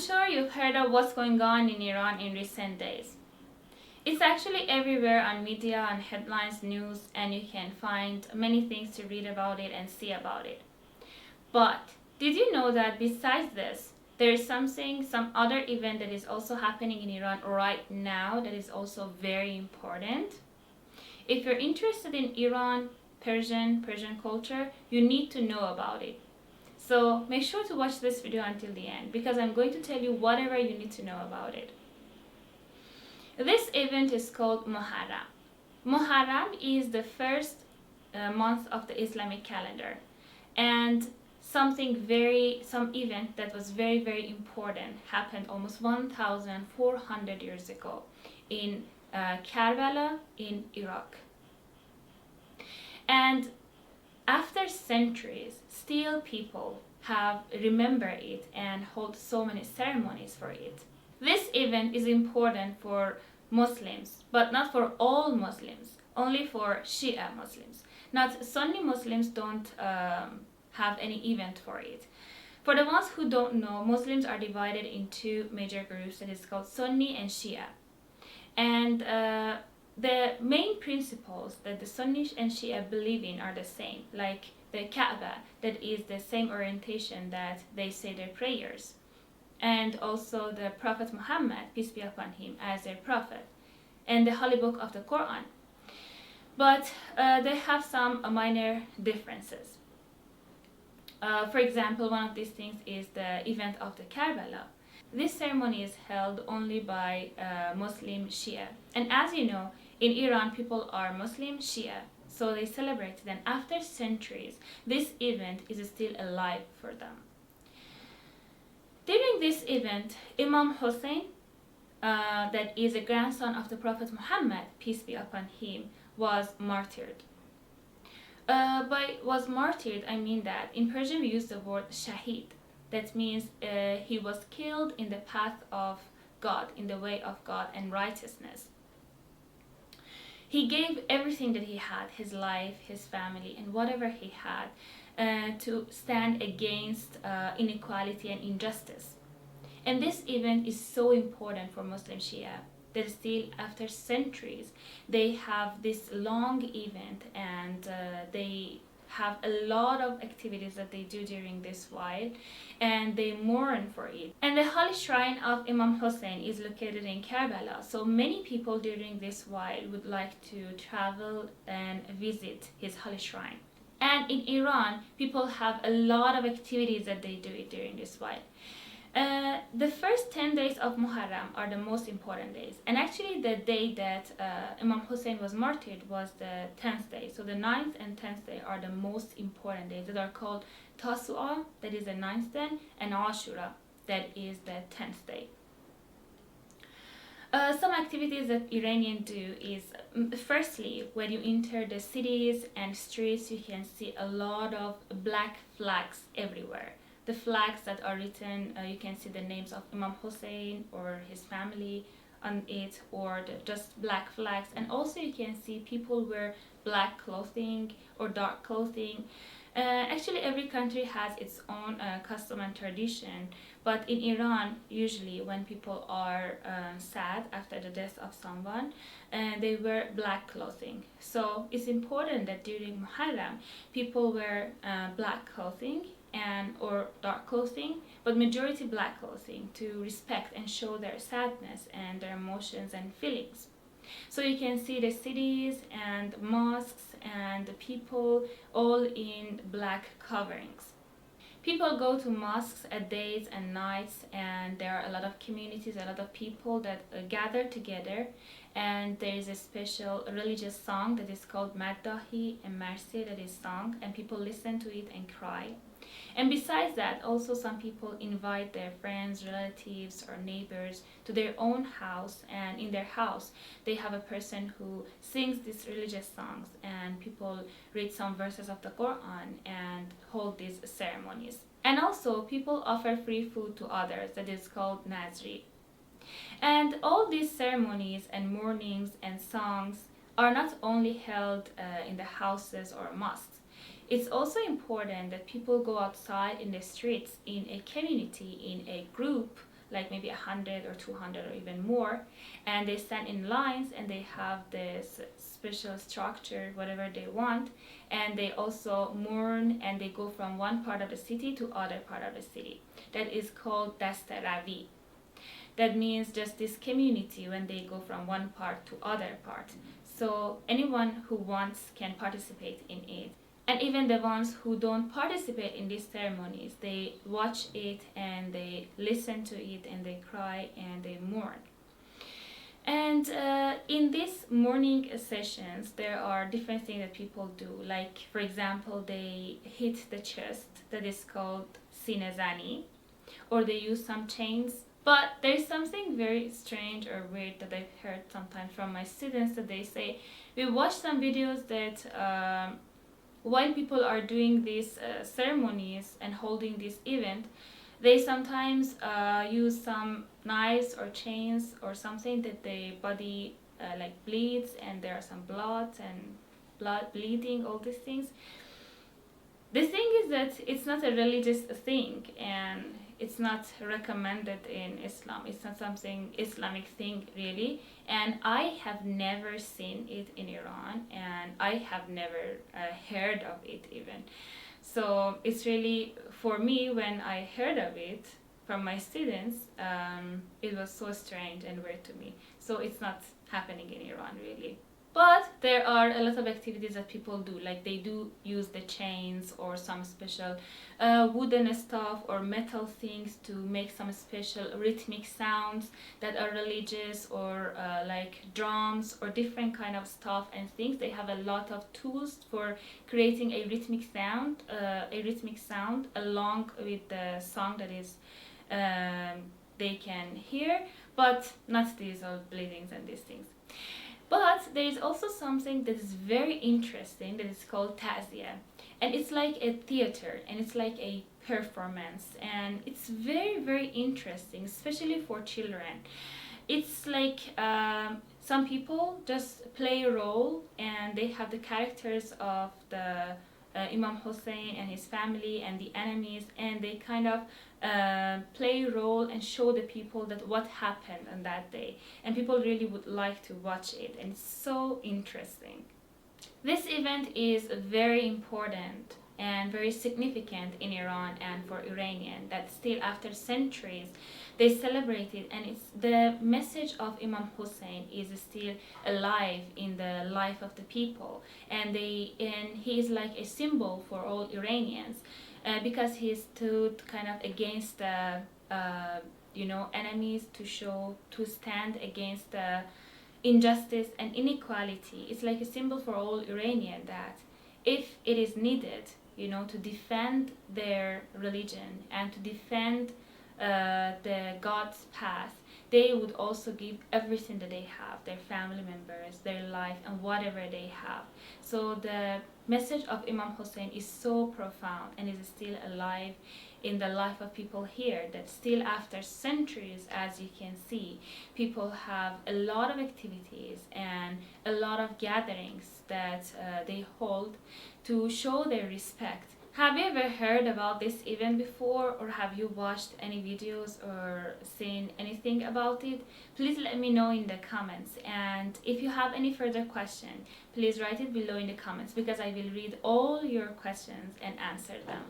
sure you've heard of what's going on in Iran in recent days. It's actually everywhere on media, on headlines, news, and you can find many things to read about it and see about it. But did you know that besides this, there is some other event that is also happening in Iran right now that is also very important? If you're interested in Iran, Persian culture, you need to know about it. So make sure to watch this video until the end because I'm going to tell you whatever you need to know about it. This event is called Muharram. Muharram is the first month of the Islamic calendar, and some event that was very important happened almost 1,400 years ago in Karbala in Iraq. And after centuries, still people have remembered it and hold so many ceremonies for it. This event is important for Muslims, but not for all Muslims, only for Shia Muslims. Not Sunni Muslims don't have any event for it. For the ones who don't know, Muslims are divided in two major groups that is called Sunni and Shia. And the main principles that the Sunni and Shia believe in are the same, like the Kaaba, that is the same orientation that they say their prayers, and also the Prophet Muhammad, peace be upon him, as their prophet, and the Holy Book of the Quran. But they have some minor differences. For example, one of these things is the event of the Karbala. This ceremony is held only by Muslim Shia. And as you know, in Iran, people are Muslim Shia, so they celebrate it. And after centuries, this event is still alive for them. During this event, Imam Hussain, that is a grandson of the Prophet Muhammad, peace be upon him, was martyred. By was martyred, I mean that in Persian we use the word shahid. That means he was killed in the path of God, in the way of God and righteousness. He gave everything that he had, his life, his family, and whatever he had, to stand against inequality and injustice. And this event is so important for Muslim Shia that still after centuries they have this long event, and they have a lot of activities that they do during this while, and they mourn for it. And the holy shrine of Imam Hussain is located in Karbala, so many people during this while would like to travel and visit his holy shrine. And in Iran, people have a lot of activities that they do it during this while. The first 10 days of Muharram are the most important days, and actually the day that Imam Hussain was martyred was the 10th day. So the 9th and 10th day are the most important days that are called Tasu'a, that is the 9th day, and Ashura, that is the 10th day. Some activities that Iranians do is, firstly, when you enter the cities and streets, you can see a lot of black flags everywhere. The flags that are written, you can see the names of Imam Hussain or his family on it, or just black flags. And also you can see people wear black clothing or dark clothing. Actually, every country has its own custom and tradition, but in Iran, usually when people are sad after the death of someone, they wear black clothing. So it's important that during Muharram, people wear black clothing or dark clothing, but majority black clothing, to respect and show their sadness and their emotions and feelings. So you can see the cities and mosques and the people all in black coverings. People go to mosques at days and nights, and there are a lot of communities, a lot of people that gather together, and there is a special religious song that is called Maddahi and Marsi, that is sung, and people listen to it and cry. And besides that, also some people invite their friends, relatives, or neighbors to their own house, and in their house they have a person who sings these religious songs, and people read some verses of the Quran and hold these ceremonies. And also people offer free food to others, that is called Nazri. And all these ceremonies and mournings and songs are not only held in the houses or mosques. It's also important that people go outside in the streets, in a community, in a group, like maybe 100 or 200 or even more, and they stand in lines and they have this special structure, whatever they want, and they also mourn and they go from one part of the city to other part of the city. That is called Dastaravi. That means just this community when they go from one part to other part. So anyone who wants can participate in it. And even the ones who don't participate in these ceremonies, they watch it and they listen to it and they cry and they mourn. And in these mourning sessions, there are different things that people do. Like, for example, they hit the chest, that is called sinezani, or they use some chains. But there's something very strange or weird that I've heard sometimes from my students, that they say, we watch some videos that while people are doing these ceremonies and holding this event, they sometimes use some knives or chains or something that their body like bleeds, and there are some blood and blood bleeding, all these things. The thing is that it's not a religious thing, and it's not recommended in Islam. It's not something Islamic thing really, and I have never seen it in Iran, and I have never heard of it even. So it's really, for me, when I heard of it from my students, it was so strange and weird to me. So it's not happening in Iran really. But there are a lot of activities that people do, like they do use the chains or some special wooden stuff or metal things to make some special rhythmic sounds that are religious, or like drums or different kind of stuff and things. They have a lot of tools for creating a rhythmic sound along with the song that is they can hear, but not these all bleedings and these things. But there is also something that is very interesting that is called ta'ziya, and it's like a theater and it's like a performance, and it's very, very interesting, especially for children. It's like some people just play a role and they have the characters of the Imam Hussain and his family and the enemies, and they kind of play a role and show the people that what happened on that day, and people really would like to watch it, and it's so interesting. This event is very important and very significant in Iran and for Iranian, that still after centuries they celebrate it, and it's the message of Imam Hussain is still alive in the life of the people, and he is like a symbol for all Iranians, because he stood kind of against the enemies, to stand against the injustice and inequality. It's like a symbol for all Iranian, that if it is needed, to defend their religion and to defend the God's path, they would also give everything that they have, their family members, their life, and whatever they have. So the message of Imam Hussain is so profound and is still alive in the life of people here, that still after centuries, as you can see, people have a lot of activities and a lot of gatherings that they hold to show their respect. Have you ever heard about this event before, or have you watched any videos or seen anything about it? Please let me know in the comments, and if you have any further question, please write it below in the comments, because I will read all your questions and answer them.